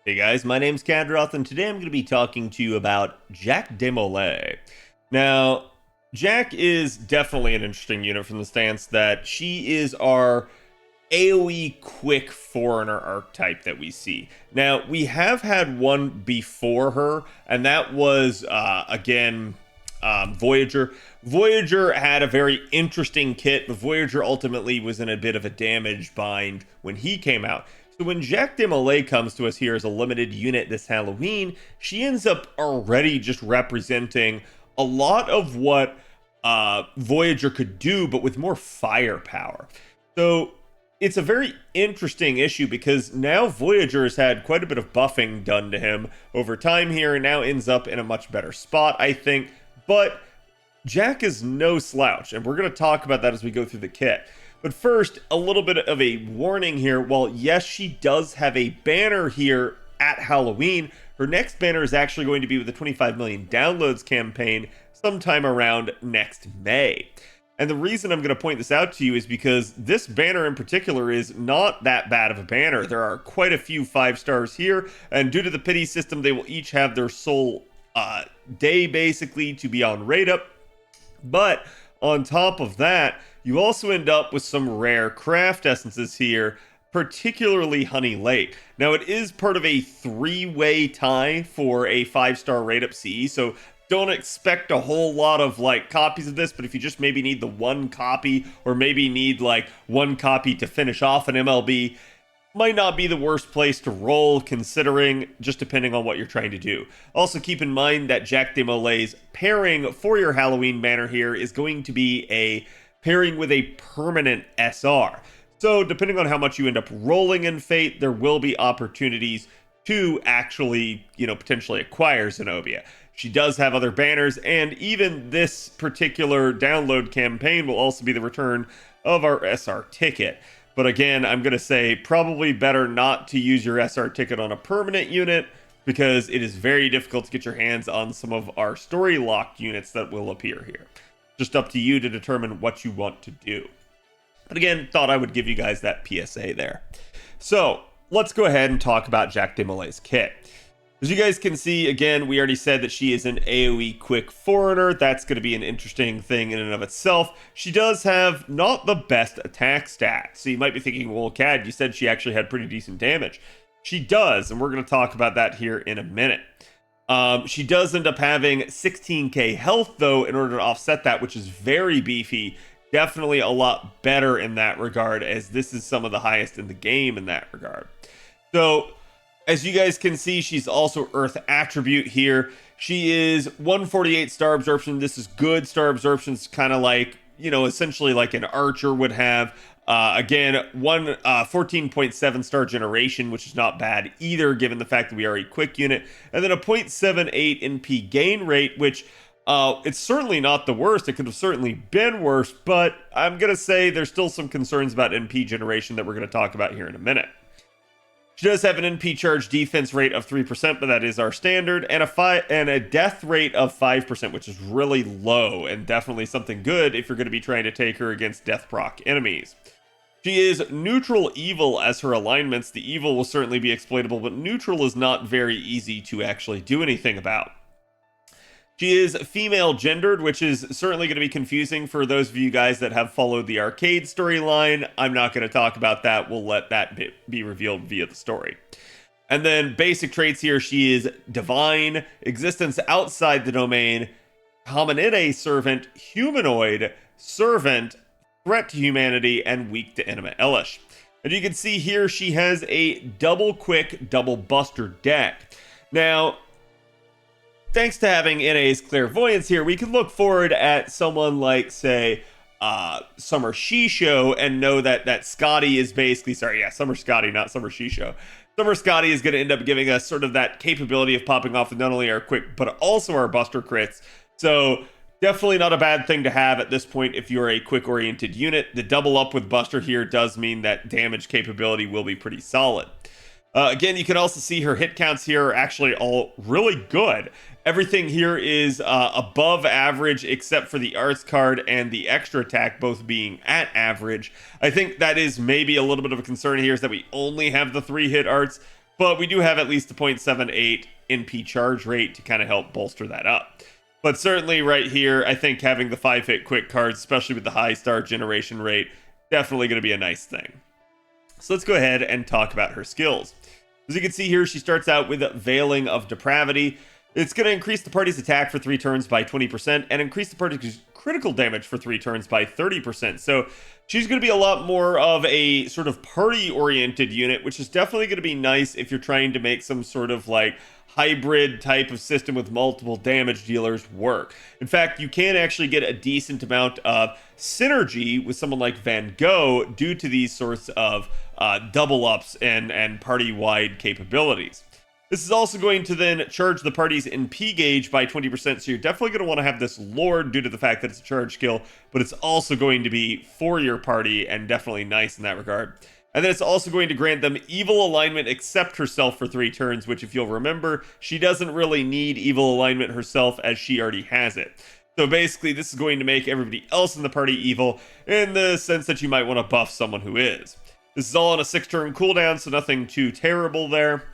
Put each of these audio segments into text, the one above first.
Hey guys, my name's Khadroth, and today I'm going to be talking to you about Jacques de Molay. Now, Jack is definitely an interesting unit from the stance that she is our AoE quick foreigner archetype that we see. Now, we have had one before her, and that was, Voyager. Voyager had a very interesting kit, but Voyager ultimately was in a bit of a damage bind when he came out. So when Jacques de Molay comes to us here as a limited unit this Halloween, she ends up already just representing a lot of what Voyager could do, but with more firepower. So it's a very interesting issue because now Voyager has had quite a bit of buffing done to him over time here and now ends up in a much better spot, I think. But Jack is no slouch, and we're going to talk about that as we go through the kit. But first, a little bit of a warning here. While yes, she does have a banner here at Halloween, her next banner is actually going to be with the 25 million downloads campaign sometime around next May. And the reason I'm going to point this out to you is because this banner in particular is not that bad of a banner. There are quite a few 5 stars here, and due to the pity system, they will each have their sole day basically to be on rate up. But on top of that, you also end up with some rare craft essences here, particularly Honey Lake. Now, it is part of a 3-way tie for a 5-star rate up CE, so don't expect a whole lot of copies of this, but if you just maybe need the one copy, or maybe need one copy to finish off an MLB, might not be the worst place to roll, considering just depending on what you're trying to do. Also keep in mind that Jacques de Molay's pairing for your Halloween banner here is going to be a pairing with a permanent SR. So depending on how much you end up rolling in Fate, there will be opportunities to actually, potentially acquire Zenobia. She does have other banners, and even this particular download campaign will also be the return of our SR ticket. But again, I'm going to say probably better not to use your SR ticket on a permanent unit because it is very difficult to get your hands on some of our story locked units that will appear here. Just up to you to determine what you want to do. But again, thought I would give you guys that PSA there. So let's go ahead and talk about Jacques de Molay's kit. As you guys can see, again, we already said that she is an AoE quick foreigner. That's going to be an interesting thing in and of itself. She does have not the best attack stats. So you might be thinking, well, Cad, you said she actually had pretty decent damage. She does, and we're going to talk about that here in a minute. She does end up having 16k health, though, in order to offset that, which is very beefy. Definitely a lot better in that regard, as this is some of the highest in the game in that regard. So as you guys can see, she's also Earth attribute here. She is 148 star absorption. This is good star absorption. It's kind of essentially like an archer would have. Again, 14.7 star generation, which is not bad either, given the fact that we are a quick unit. And then a 0.78 NP gain rate, which it's certainly not the worst. It could have certainly been worse, but I'm going to say there's still some concerns about NP generation that we're going to talk about here in a minute. She does have an NP charge defense rate of 3%, but that is our standard, and a death rate of 5%, which is really low and definitely something good if you're going to be trying to take her against death proc enemies. She is neutral evil as her alignments. The evil will certainly be exploitable, but neutral is not very easy to actually do anything about. She is female gendered, which is certainly going to be confusing for those of you guys that have followed the arcade storyline. I'm not going to talk about that. We'll let that be revealed via the story. And then basic traits here, she is divine, existence outside the domain, hominide servant, humanoid, servant, threat to humanity, and weak to anima elish. And you can see here she has a double quick, double buster deck. Now, thanks to having NA's clairvoyance here, we can look forward at someone like, say, Summer Shisho and know that Scotty is basically, Summer Scotty, not Summer Shisho. Summer Scotty is going to end up giving us sort of that capability of popping off with not only our quick, but also our buster crits. So definitely not a bad thing to have at this point if you're a quick-oriented unit. The double up with buster here does mean that damage capability will be pretty solid. Again, you can also see her hit counts here are actually all really good. Everything here is above average except for the arts card and the extra attack both being at average. I think that is maybe a little bit of a concern here is that we only have the 3-hit arts. but we do have at least a 0.78 NP charge rate to kind of help bolster that up. But certainly right here, I think having the 5-hit quick cards, especially with the high star generation rate, definitely going to be a nice thing. So let's go ahead and talk about her skills. As you can see here, she starts out with Veiling of Depravity. It's going to increase the party's attack for 3 turns by 20% and increase the party's critical damage for 3 turns by 30%. So she's going to be a lot more of a sort of party-oriented unit, which is definitely going to be nice if you're trying to make some sort of like hybrid type of system with multiple damage dealers work. In fact, you can actually get a decent amount of synergy with someone like Van Gogh due to these sorts of double ups and party-wide capabilities. This is also going to then charge the party's NP gauge by 20%, so you're definitely going to want to have this Lord due to the fact that it's a charge skill, but it's also going to be for your party and definitely nice in that regard. And then it's also going to grant them evil alignment except herself for 3 turns, which if you'll remember, she doesn't really need evil alignment herself as she already has it. So basically, this is going to make everybody else in the party evil in the sense that you might want to buff someone who is. This is all on a 6-turn cooldown, so nothing too terrible there.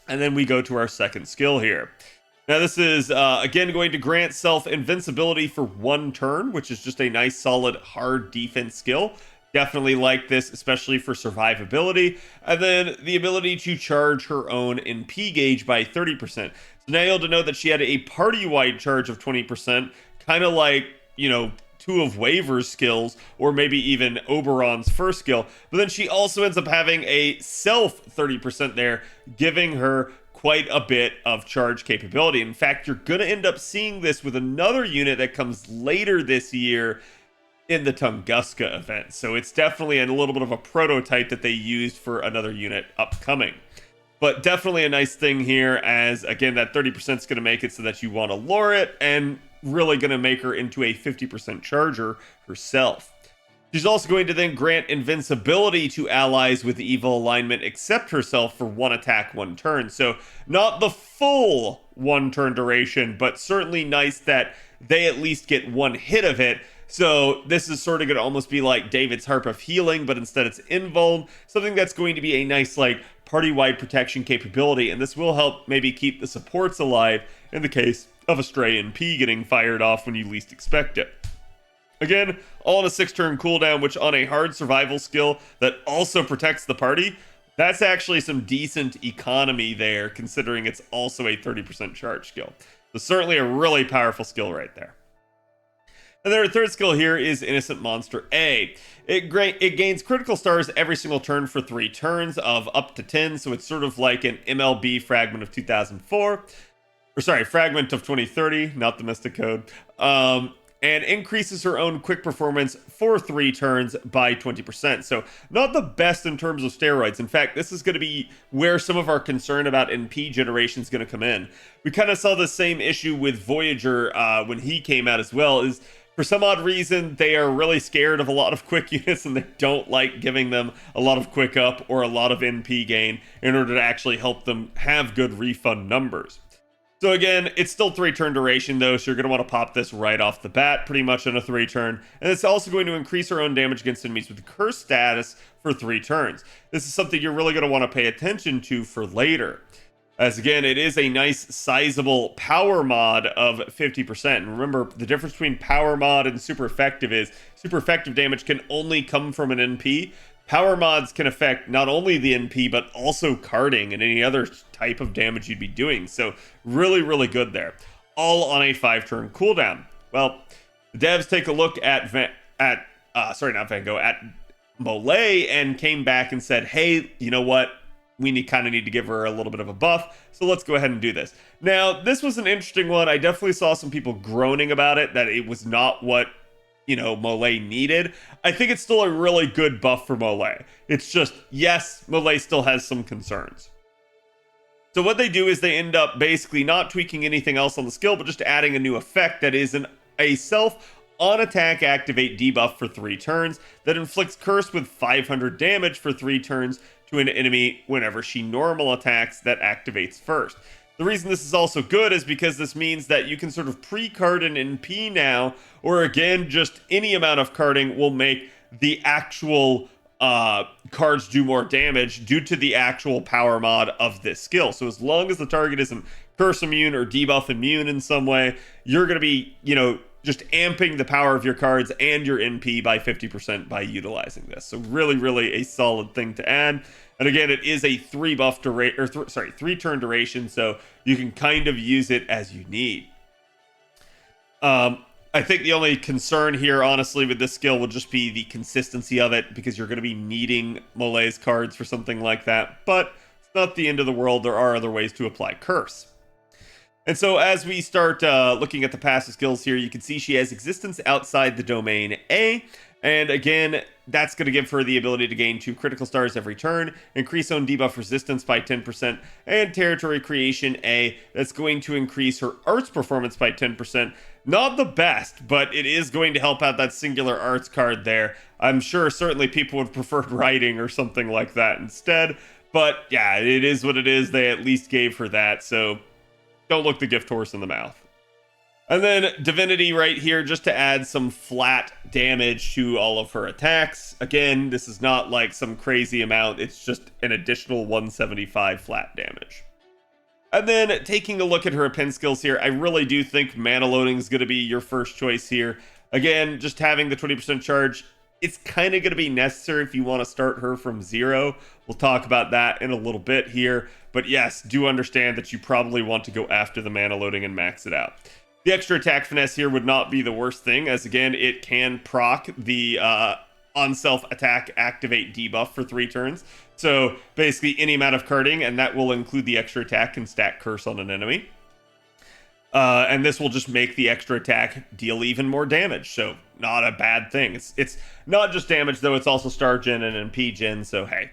And then we go to our second skill here. Now this is, again, going to grant self invincibility for 1 turn, which is just a nice, solid, hard defense skill. Definitely like this, especially for survivability. And then the ability to charge her own NP gauge by 30%. So now you'll denote that she had a party-wide charge of 20%, kind of like, you know, 2 of Waver's skills, or maybe even Oberon's first skill. But then she also ends up having a self 30% there, giving her quite a bit of charge capability. In fact, you're going to end up seeing this with another unit that comes later this year in the Tunguska event. So it's definitely a little bit of a prototype that they used for another unit upcoming. But definitely a nice thing here, as again, that 30% is going to make it so that you want to lure it, and really going to make her into a 50% charger herself. She's also going to then grant invincibility to allies with evil alignment except herself for 1 attack, 1 turn. So not the full 1 turn duration, but certainly nice that they at least get 1 hit of it. So this is sort of going to almost be like David's Harp of Healing, but instead it's invuln, something that's going to be a nice like party-wide protection capability, and this will help maybe keep the supports alive in the case of a stray NP getting fired off when you least expect it. Again, all on a 6-turn cooldown, which on a hard survival skill that also protects the party, that's actually some decent economy there, considering it's also a 30% charge skill. So certainly a really powerful skill right there. And then our third skill here is Innocent Monster A. It gains critical stars every single turn for 3 turns of up to 10, so it's sort of like an MLB fragment of 2004. Or sorry, fragment of 2030, not the Mystic Code. And increases her own quick performance for 3 turns by 20%. So not the best in terms of steroids. In fact, this is going to be where some of our concern about NP generation is going to come in. We kind of saw the same issue with Voyager when he came out as well, is for some odd reason, they are really scared of a lot of quick units and they don't like giving them a lot of quick up or a lot of NP gain in order to actually help them have good refund numbers. So again, it's still 3-turn duration though, so you're going to want to pop this right off the bat, pretty much on a 3-turn. And it's also going to increase her own damage against enemies with curse status for 3 turns. This is something you're really going to want to pay attention to for later. As again, it is a nice sizable power mod of 50%. And remember, the difference between power mod and super effective is super effective damage can only come from an NP. Power mods can affect not only the NP, but also carding and any other type of damage you'd be doing. So really, really good there. All on a 5-turn cooldown. Well, the devs take a look at Molay and came back and said, hey, you know what? We kind of need to give her a little bit of a buff, so let's go ahead and do this. Now, this was an interesting one. I definitely saw some people groaning about it, that it was not what, you know, Molay needed. I think it's still a really good buff for Molay. It's just, yes, Molay still has some concerns. So what they do is they end up basically not tweaking anything else on the skill, but just adding a new effect that is a self on-attack activate debuff for 3 turns that inflicts curse with 500 damage for 3 turns to an enemy whenever she normal attacks that activates first. The reason this is also good is because this means that you can sort of pre-card an NP now, or again, just any amount of carding will make the actual cards do more damage due to the actual power mod of this skill. So as long as the target isn't curse immune or debuff immune in some way, you're going to be, just amping the power of your cards and your NP by 50% by utilizing this. So really, really a solid thing to add. And again, it is a 3 turn duration, so you can kind of use it as you need. I think the only concern here, honestly, with this skill will just be the consistency of it, because you're going to be needing Molay's cards for something like that. But it's not the end of the world. There are other ways to apply Curse. And so as we start looking at the passive skills here, you can see she has Existence outside the domain A. And again, that's going to give her the ability to gain 2 critical stars every turn, increase own debuff resistance by 10%, and territory creation A. That's going to increase her arts performance by 10%. Not the best, but it is going to help out that singular arts card there. I'm sure certainly people would prefer writing or something like that instead. But yeah, it is what it is. They at least gave her that, so don't look the gift horse in the mouth. And then Divinity right here, just to add some flat damage to all of her attacks. Again, this is not like some crazy amount. It's just an additional 175 flat damage. And then taking a look at her pen skills here, I really do think mana loading is going to be your first choice here. Again, just having the 20% charge, it's kind of going to be necessary if you want to start her from 0. We'll talk about that in a little bit here. But yes, do understand that you probably want to go after the mana loading and max it out. The extra attack finesse here would not be the worst thing, as again, it can proc the on-self attack activate debuff for 3 turns. So basically any amount of carding, and that will include the extra attack, can stack curse on an enemy. And this will just make the extra attack deal even more damage. So not a bad thing. It's not just damage though, it's also star gen and MP gen. So hey,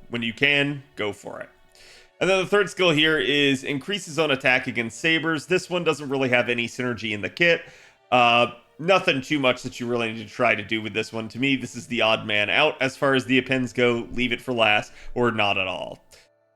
when you can, go for it. And then the third skill here is increases on attack against sabers. This one doesn't really have any synergy in the kit. Nothing too much that you really need to try to do with this one. To me, this is the odd man out as far as the appends go. Leave it for last, or not at all.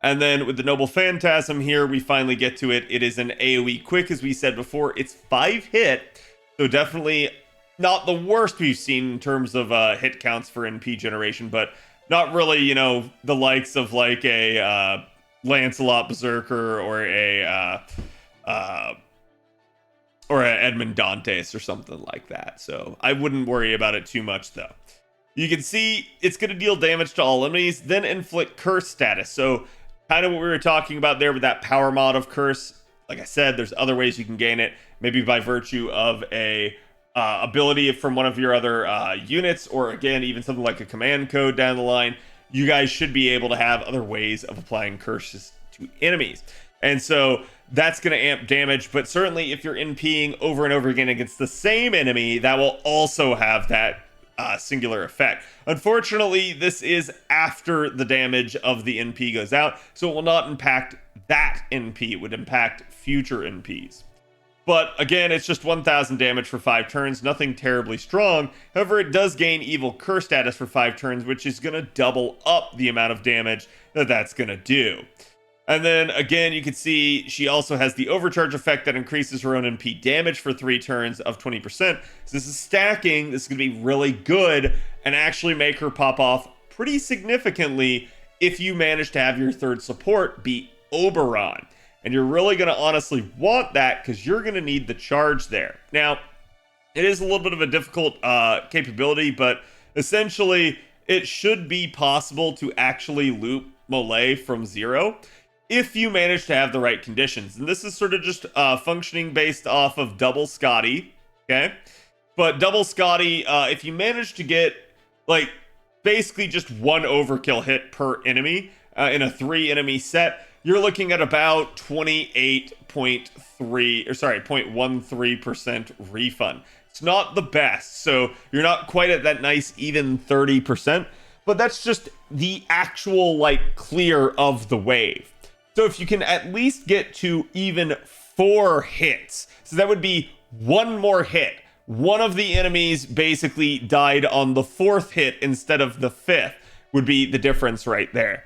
And then with the Noble Phantasm here, we finally get to it. It is an AoE quick, as we said before. It's 5 hit, so definitely not the worst we've seen in terms of hit counts for NP generation, but not really, the likes of like a Lancelot Berserker or a Edmund Dantes or something like that. So I wouldn't worry about it too much though. You can see it's going to deal damage to all enemies, then inflict curse status. So kind of what we were talking about there with that power mod of curse. Like I said, there's other ways you can gain it, maybe by virtue of a ability from one of your other units, or again, even something like a command code down the line. You guys should be able to have other ways of applying curses to enemies. And so that's going to amp damage, but certainly if you're NPing over and over again against the same enemy, that will also have that singular effect. Unfortunately, this is after the damage of the NP goes out, so it will not impact that NP. It would impact future NPs. But again, it's just 1,000 damage for 5 turns, nothing terribly strong. However, it does gain Evil Curse status for 5 turns, which is going to double up the amount of damage that that's going to do. And then again, you can see she also has the Overcharge effect that increases her own NP damage for 3 turns of 20%. So this is stacking. This is going to be really good and actually make her pop off pretty significantly if you manage to have your third support be Oberon. And you're really going to honestly want that because you're going to need the charge there. Now, it is a little bit of a difficult capability, but essentially it should be possible to actually loop Molay from 0 if you manage to have the right conditions. And this is sort of just functioning based off of double Scotty, okay? But double Scotty, if you manage to get like basically just 1 overkill hit per enemy in a 3 enemy set, you're looking at about 0.13% refund. It's not the best, so you're not quite at that nice even 30%, but that's just the actual like clear of the wave. So if you can at least get to even 4 hits, so that would be 1 more hit. One of the enemies basically died on the 4th hit instead of the 5th, would be the difference right there.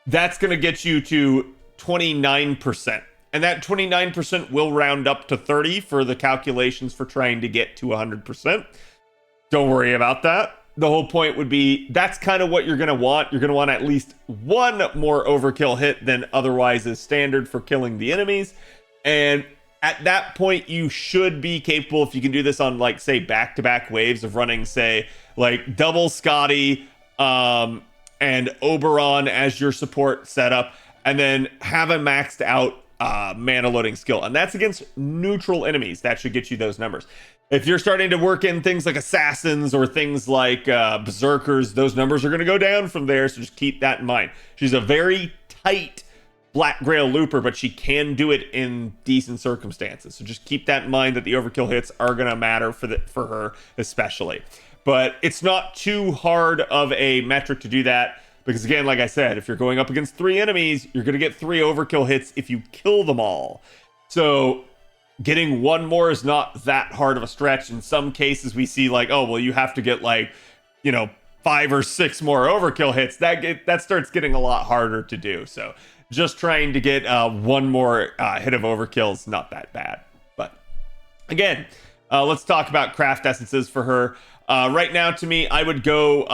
That's going to get you to 29%. And that 29% will round up to 30 for the calculations for trying to get to 100%. Don't worry about that. the whole point would be that's kind of what you're going to want. You're going to want at least one more overkill hit than otherwise is standard for killing the enemies. And at that point, you should be capable, if you can do this on, like, say, back-to-back waves of running, say, like, double Scotty and Oberon as your support setup, and then have a maxed out mana loading skill. And that's against neutral enemies. That should get you those numbers. If you're starting to work in things like assassins or things like berserkers, those numbers are going to go down from there, so just keep that in mind. She's a very tight Black Grail looper, but she can do it in decent circumstances. So just keep that in mind, that the overkill hits are going to matter for her especially. But it's not too hard of a metric to do that, because again, like I said, if you're going up against 3 enemies, you're going to get 3 overkill hits if you kill them all. So getting 1 more is not that hard of a stretch. In some cases, we see like, oh, well, you have to get like, 5 or 6 more overkill hits. That starts getting a lot harder to do. So just trying to get 1 more hit of overkill is not that bad. But again, let's talk about craft essences for her. Right now, to me, I would go,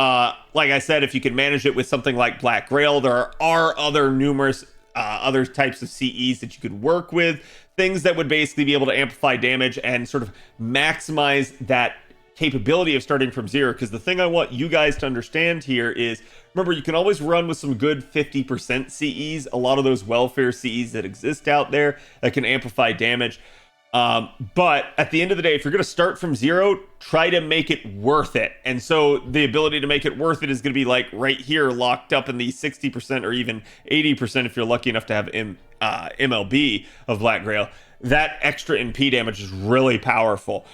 like I said, if you can manage it with something like Black Grail. There are other numerous other types of CEs that you could work with. Things that would basically be able to amplify damage and sort of maximize that capability of starting from 0. Because the thing I want you guys to understand here is, remember, you can always run with some good 50% CEs, a lot of those welfare CEs that exist out there that can amplify damage. But at the end of the day, if you're going to start from 0, try to make it worth it. And so the ability to make it worth it is going to be like right here, locked up in the 60% or even 80% if you're lucky enough to have MLB of Black Grail. That extra NP damage is really powerful.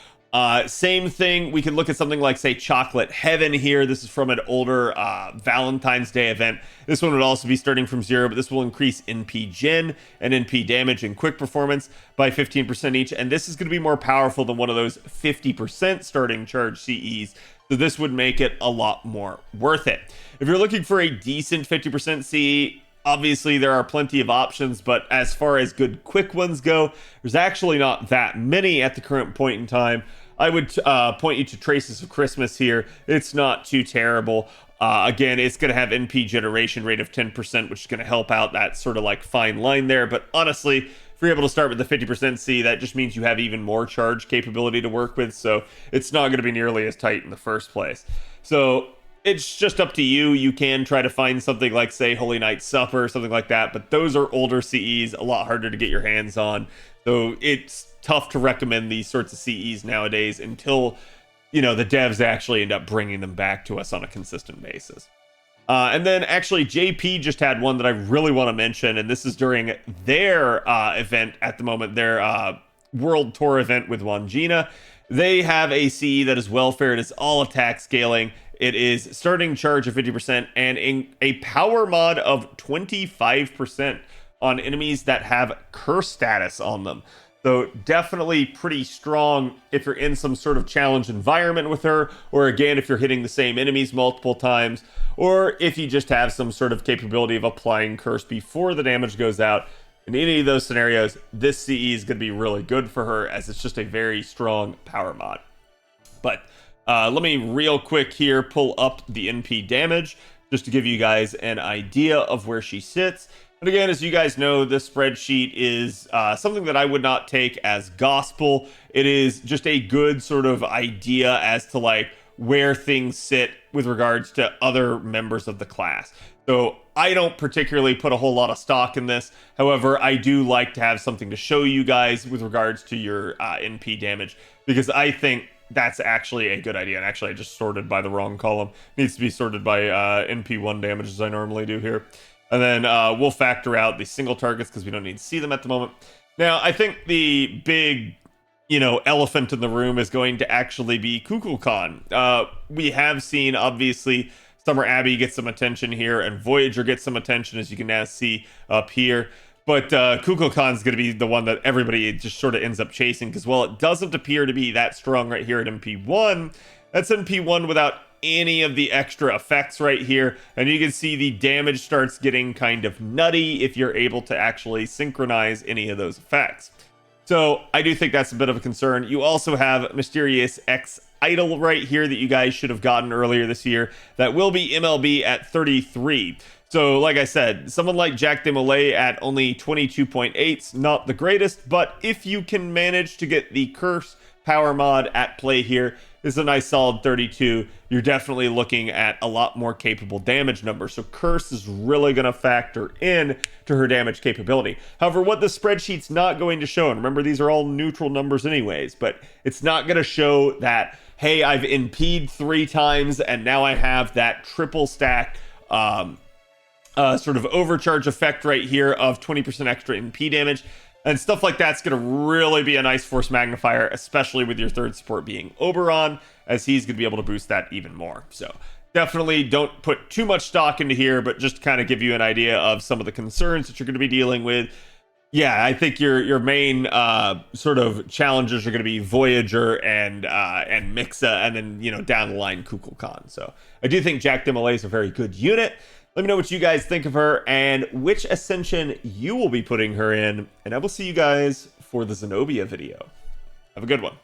Same thing, we can look at something like, say, Chocolate Heaven here. This is from an older Valentine's Day event. This one would also be starting from 0, but this will increase NP gen and NP damage and quick performance by 15% each. And this is going to be more powerful than one of those 50% starting charge CEs. So this would make it a lot more worth it. If you're looking for a decent 50% CE, obviously there are plenty of options, but as far as good quick ones go, there's actually not that many at the current point in time. I would point you to Traces of Christmas here. It's not too terrible. Again, it's going to have NP generation rate of 10%, which is going to help out that sort of like fine line there. But honestly, if you're able to start with the 50% C, that just means you have even more charge capability to work with. So it's not going to be nearly as tight in the first place. So it's just up to you. You can try to find something like, say, Holy Night Supper or something like that. But those are older CEs, a lot harder to get your hands on. So it's tough to recommend these sorts of CEs nowadays until, the devs actually end up bringing them back to us on a consistent basis. And then actually JP just had one that I really want to mention, and this is during their event at the moment, their World Tour event with Wangina. They have a CE that is welfare. It is all attack scaling. It is starting charge of 50% and a power mod of 25% on enemies that have curse status on them. So definitely pretty strong if you're in some sort of challenge environment with her, or again, if you're hitting the same enemies multiple times, or if you just have some sort of capability of applying curse before the damage goes out. In any of those scenarios, this CE is going to be really good for her, as it's just a very strong power mod. But let me real quick here pull up the NP damage just to give you guys an idea of where she sits. And again, as you guys know, this spreadsheet is something that I would not take as gospel. It is just a good sort of idea as to like where things sit with regards to other members of the class. So I don't particularly put a whole lot of stock in this. However, I do like to have something to show you guys with regards to your NP damage, because I think that's actually a good idea. And actually, I just sorted by the wrong column. It needs to be sorted by NP1 damage, as I normally do here. And then we'll factor out the single targets because we don't need to see them at the moment. Now, I think the big, elephant in the room is going to actually be Kukulkan. We have seen, obviously, Summer Abbey get some attention here, and Voyager gets some attention, as you can now see up here. But Kukulkan's going to be the one that everybody just sort of ends up chasing, because, well, it doesn't appear to be that strong right here at MP1. That's MP1 without any of the extra effects right here, and you can see the damage starts getting kind of nutty if you're able to actually synchronize any of those effects. So I do think that's a bit of a concern. You also have Mysterious X idol right here that you guys should have gotten earlier this year. That will be MLB at 33. So like I said, someone like Jacques de Molay at only 22.8, not the greatest, but if you can manage to get the curse power mod at play here, is a nice solid 32. You're definitely looking at a lot more capable damage numbers. So curse is really going to factor in to her damage capability. However, what the spreadsheet's not going to show, and remember these are all neutral numbers anyways, but it's not going to show that, hey, I've impede 3 times and now I have that triple stack sort of overcharge effect right here of 20% extra MP damage. And stuff like that's going to really be a nice force magnifier, especially with your third support being Oberon, as he's going to be able to boost that even more. So definitely don't put too much stock into here, but just to kind of give you an idea of some of the concerns that you're going to be dealing with. Yeah, I think your main sort of challenges are going to be Voyager and Mixa, and then, you know, down the line Kukulkan. So I do think Jacques de Molay is a very good unit. Let me know what you guys think of her and which Ascension you will be putting her in. And I will see you guys for the Zenobia video. Have a good one.